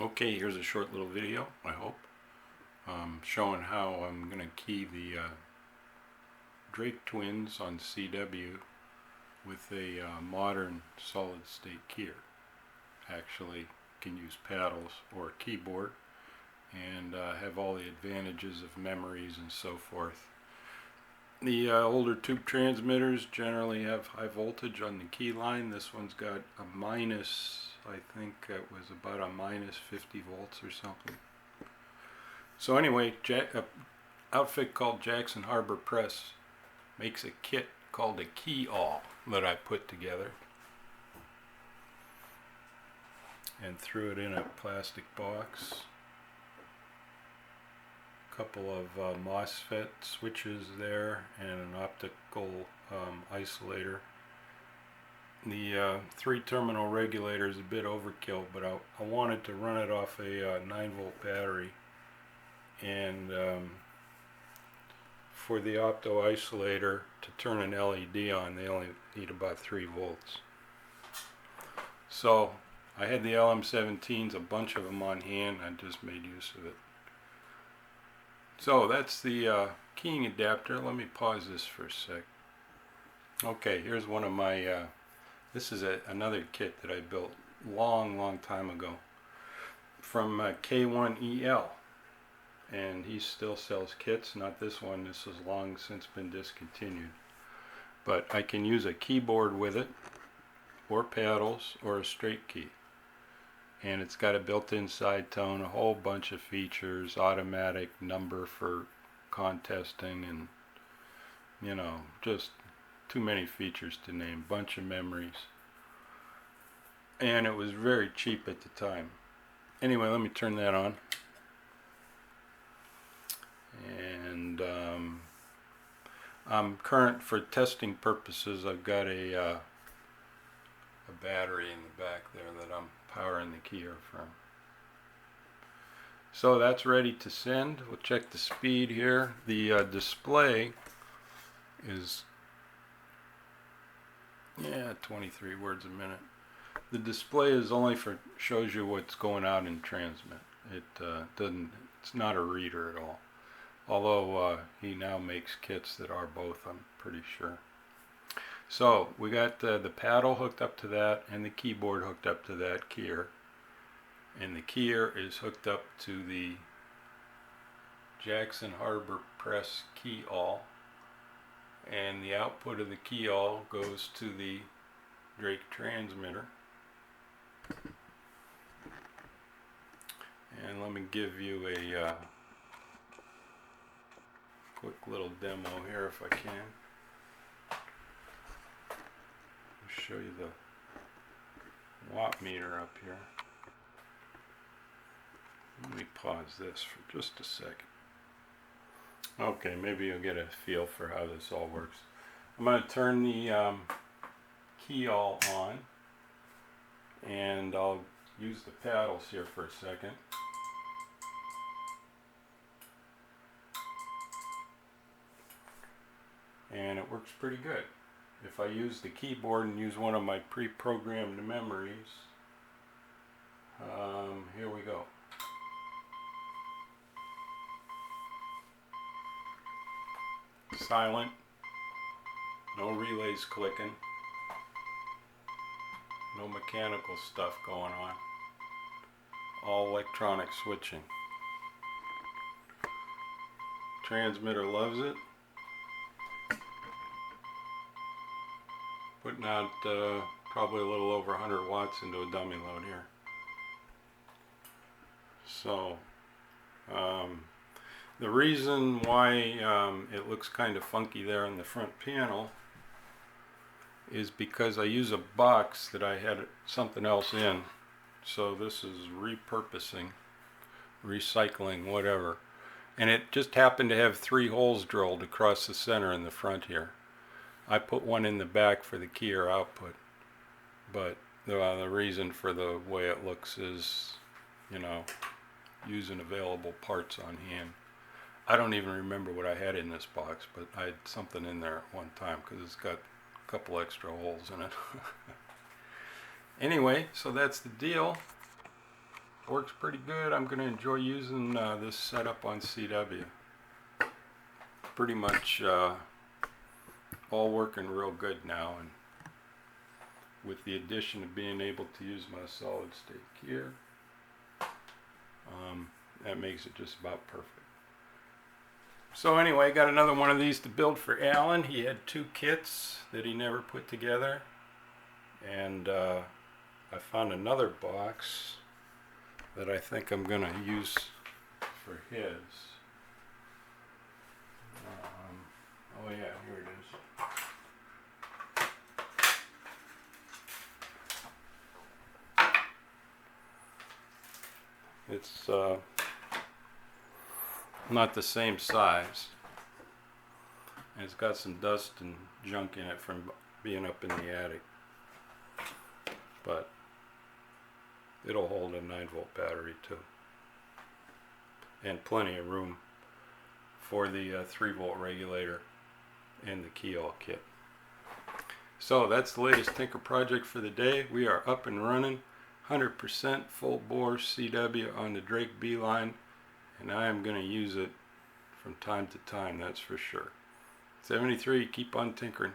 Okay, here's a short little video, I hope, showing how I'm going to key the Drake twins on CW with a modern solid state keyer. Actually can use paddles or a keyboard and have all the advantages of memories and so forth. The older tube transmitters generally have high voltage on the key line. This one's got a minus, I think it was about a minus 50 volts or something. So anyway, an outfit called Jackson Harbor Press makes a kit called a Keyall that I put together and threw it in a plastic box. Couple of MOSFET switches there and an optical isolator. The 3-terminal regulator is a bit overkill, but I wanted to run it off a 9-volt battery, and for the opto isolator to turn an LED on, they only need about 3 volts. So I had the LM17s, a bunch of them on hand. I just made use of it. So that's the keying adapter. Let me pause this for a sec. Okay, here's one of my, this is another kit that I built long time ago from Keyall, and he still sells kits. Not this one, this has long since been discontinued. But I can use a keyboard with it, or paddles, or a straight key. And it's got a built-in side tone, a whole bunch of features, automatic number for contesting, and you know, just too many features to name, bunch of memories. And it was very cheap at the time. Anyway, let me turn that on. And I'm current for testing purposes. I've got a battery in the back there that I'm powering the keyer from. So that's ready to send. We'll check the speed here. The display is 23 words a minute. The display is only shows you what's going out in transmit. It doesn't, it's not a reader at all. Although he now makes kits that are both, I'm pretty sure. So we got the paddle hooked up to that and the keyboard hooked up to that keyer, and the keyer is hooked up to the Jackson Harbor Press Keyall, and the output of the Keyall goes to the Drake transmitter. And let me give you a quick little demo here if I can. Show you the watt meter up here. Let me pause this for just a second. Okay, maybe you'll get a feel for how this all works. I'm going to turn the Keyall on, and I'll use the paddles here for a second. And it works pretty good. If I use the keyboard and use one of my pre-programmed memories, here we go. Silent, no relays clicking, no mechanical stuff going on, all electronic switching. Transmitter loves it. Putting out probably a little over 100 watts into a dummy load here. So the reason why it looks kind of funky there on the front panel is because I use a box that I had something else in. So this is repurposing, recycling, whatever. And it just happened to have 3 holes drilled across the center in the front here. I put one in the back for the keyer output, but the reason for the way it looks is, you know, using available parts on hand. I don't even remember what I had in this box, but I had something in there at one time because it's got a couple extra holes in it. Anyway, so that's the deal. works pretty good. I'm going to enjoy using this setup on CW. Pretty much all working real good now, and with the addition of being able to use my solid state here, that makes it just about perfect. So anyway, got another one of these to build for Alan. He had 2 kits that he never put together, and I found another box that I think I'm going to use for his. Oh yeah, here it is. It's not the same size, and it's got some dust and junk in it from being up in the attic, but it'll hold a 9-volt battery too, and plenty of room for the 3-volt regulator and the Keyall kit. So that's the latest Tinker project for the day. We are up and running, 100% full bore CW on the Drake B line, and I am going to use it from time to time, that's for sure. 73, keep on tinkering.